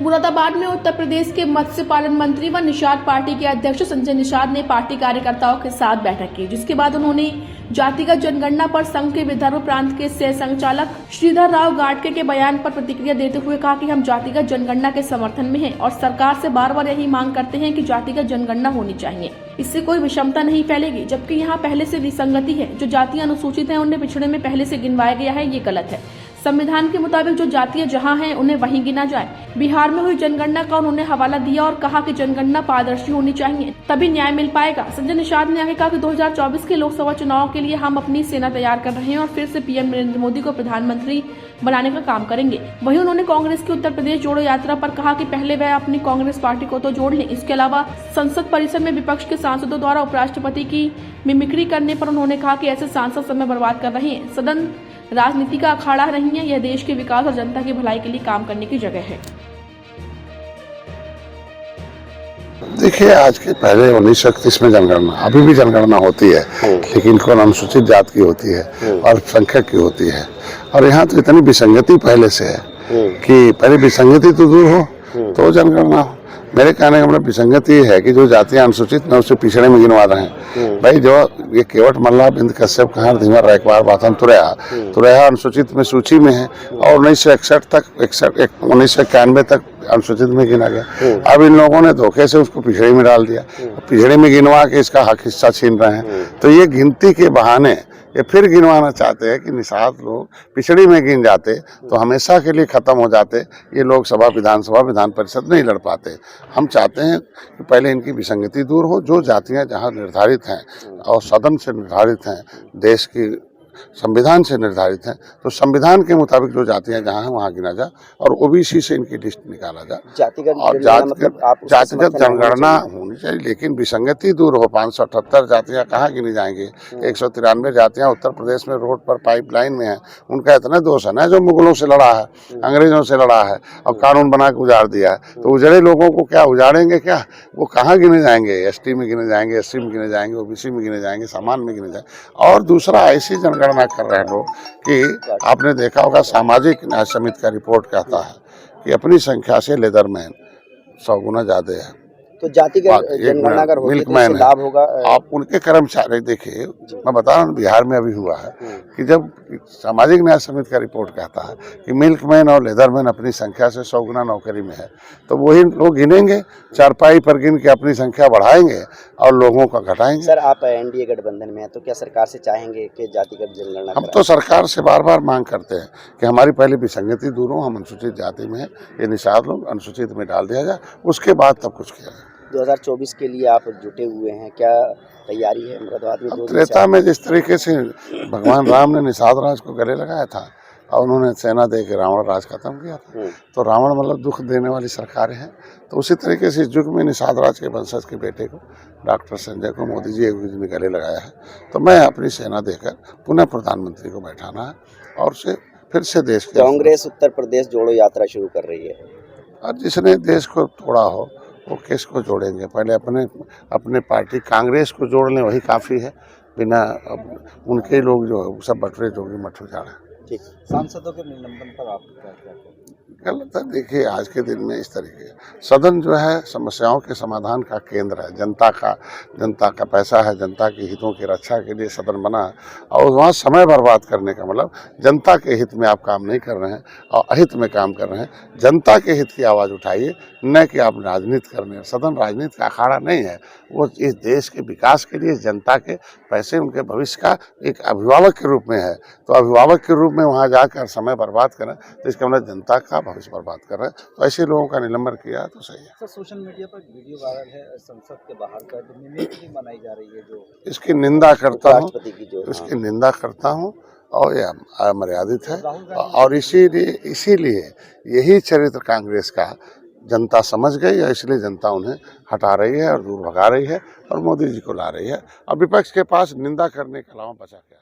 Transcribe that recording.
मुरादाबाद में उत्तर प्रदेश के मत्स्य पालन मंत्री व निषाद पार्टी के अध्यक्ष संजय निषाद ने पार्टी कार्यकर्ताओं के साथ बैठक की, जिसके बाद उन्होंने जातिगत जनगणना पर संघ के विदर्भ प्रांत के सह संचालक श्रीधर राव गाडके के बयान पर प्रतिक्रिया देते हुए कहा कि हम जातिगत जनगणना के समर्थन में हैं और सरकार से बार बार यही मांग करते हैं कि जातिगत जनगणना होनी चाहिए। इससे कोई विषमता नहीं फैलेगी, जबकि यहाँ पहले से विसंगति है। जो जातियां अनुसूचित हैं उन्हें पिछड़े में पहले से गिनवाया गया है, ये गलत है। संविधान के मुताबिक जो जातियां जहां हैं उन्हें वहीं गिना जाए। बिहार में हुई जनगणना का उन्होंने हवाला दिया और कहा कि जनगणना पारदर्शी होनी चाहिए, तभी न्याय मिल पाएगा। संजय निषाद ने आगे कहा कि 2024 के लोकसभा चुनाव के लिए हम अपनी सेना तैयार कर रहे हैं और फिर से पीएम नरेंद्र मोदी को प्रधानमंत्री बनाने का काम करेंगे। वहीं उन्होंने कांग्रेस की उत्तर प्रदेश जोड़ो यात्रा पर कहा कि पहले वह अपनी कांग्रेस पार्टी को तो जोड़ लें। इसके अलावा संसद परिसर में विपक्ष के सांसदों द्वारा उपराष्ट्रपति की मिमिक्री करने पर उन्होंने कहा कि ऐसे सांसद समय बर्बाद कर रहे हैं। सदन राजनीति का अखाड़ा नहीं है, यह देश के विकास और जनता की भलाई के लिए काम करने की जगह है। देखिए, आज के पहले 1931 में जनगणना, अभी भी जनगणना होती है, लेकिन कौन अनुसूचित जात की होती है और अल्पसंख्यक की होती है। और यहाँ तो इतनी विसंगति पहले से है कि पहले विसंगति तो दूर हो तो जनगणना हो। मेरे कहने का मतलब विसंगति है कि जो जातियां अनुसूचित में उससे पिछड़े में गिनवा रहे हैं। भाई जो ये केवट मल्ला बिंद कश्यप कहार धीमर रायकवार बाथन तुरैया अनुसूचित में सूची में है और 1991 तक अनुसूचित में गिना गया। अब इन लोगों ने धोखे से उसको पिछड़े में डाल दिया, पिछड़े में गिनवा के इसका हक हिस्सा छीन रहे हैं। तो ये गिनती के बहाने ये फिर गिनवाना चाहते हैं कि निषाद लोग पिछड़ी में गिन जाते तो हमेशा के लिए खत्म हो जाते, ये लोकसभा विधानसभा विधान परिषद नहीं लड़ पाते। हम चाहते हैं कि पहले इनकी विसंगति दूर हो। जो जातियां जहां निर्धारित हैं और सदन से निर्धारित हैं, देश की संविधान से निर्धारित हैं, तो संविधान के मुताबिक जो जातियां जहां हैं वहां गिना जा और ओबीसी से इनकी लिस्ट निकाला जा और जातिगत जनगणना होनी चाहिए, लेकिन विसंगति दूर हो। 578 जातियां कहाँ गिनी जाएंगी? 193 जातियां उत्तर प्रदेश में रोड पर पाइपलाइन में है। उनका इतना दोष है ना, जो मुगलों से लड़ा है, अंग्रेजों से लड़ा है और कानून बना के उजाड़ दिया है। तो उजड़े लोगों को क्या उजाड़ेंगे? क्या वो कहाँ गिने जाएंगे? एसटी में गिने जाएंगे, एससी में गिने जाएंगे, ओबीसी में गिने जाएंगे, सामान्य में गिने जाएंगे। और दूसरा, ऐसी जनगणना कर रहे हैं लोग कि आपने देखा होगा सामाजिक न्याय समिति का रिपोर्ट कहता है कि अपनी संख्या से लेदरमैन 100 गुना ज्यादा है। तो जातिगत जनगणना अगर होगी तो इससे लाभ होगा। आप उनके कर्मचारी देखिए, मैं बता रहा हूँ बिहार में अभी हुआ है कि जब सामाजिक न्याय समिति का रिपोर्ट कहता है कि मिल्कमैन और लेदरमैन अपनी संख्या से 100 गुना नौकरी में है, तो वही लोग गिनेंगे, चारपाई पर गिन के अपनी संख्या बढ़ाएंगे और लोगों का घटाएंगे। सर, आप एनडीए गठबंधन में हैं, तो क्या सरकार से चाहेंगे कि जातिगत जनगणना? हम तो सरकार से बार बार मांग करते हैं कि हमारी पहले विसंगति दूर हो, हम अनुसूचित जाति में हैं, ये निषाद लोग अनुसूचित में डाल दिया जाए, उसके बाद तब कुछ किया जाए। 2024 के लिए आप जुटे हुए हैं, क्या तैयारी है? मुरादाबाद में त्रेता में जिस तरीके से भगवान राम ने निषाद राज को गले लगाया था और उन्होंने सेना दे के रावण राज खत्म किया था, तो रावण मतलब दुख देने वाली सरकारें हैं। तो उसी तरीके से इस युग में निषाद राज के वंशज के बेटे को, डॉक्टर संजय को मोदी जी ने गले लगाया है। तो मैं अपनी सेना देकर पुनः प्रधानमंत्री को बैठाना है और फिर से देश के कांग्रेस उत्तर प्रदेश जोड़ो यात्रा शुरू कर रही है और जिसने देश को तोड़ा हो वो किसको जोड़ेंगे? पहले अपने पार्टी कांग्रेस को जोड़ लें, वही काफ़ी है। बिना उनके लोग जो है सब बटरे जोगी मठ उजाड़ा। ठीक, सांसदों के निलंबन पर आप क्या कहते हैं? गलत है। देखिए, आज के दिन में इस तरीके सदन जो है समस्याओं के समाधान का केंद्र है, जनता का पैसा है, जनता के हितों की रक्षा के लिए सदन बना है और वहाँ समय बर्बाद करने का मतलब जनता के हित में आप काम नहीं कर रहे हैं और अहित में काम कर रहे हैं। जनता के हित की आवाज़ उठाइए, न कि आप राजनीति करने। सदन राजनीति का अखाड़ा नहीं है, वो इस देश के विकास के लिए जनता के पैसे, उनके भविष्य का एक अभिभावक के रूप में है। तो अभिभावक के रूप में वहाँ जाकर समय बर्बाद करें तो इसका मतलब जनता का भविष्य बर्बाद कर रहे हैं। तो ऐसे लोगों का निलंबन किया तो सही है। सर, सोशल मीडिया पर वीडियो वायरल है संसद के बाहर का, जो मिमिक्री मनाई जा रही है, जो इसकी निंदा करता हूँ, इसकी निंदा करता हूँ और यह अमर्यादित है। और इसीलिए यही चरित्र कांग्रेस का जनता समझ गई है, इसलिए जनता उन्हें हटा रही है और दूर भगा रही है और मोदी जी को ला रही है और विपक्ष के पास निंदा करने के अलावा बचा क्या।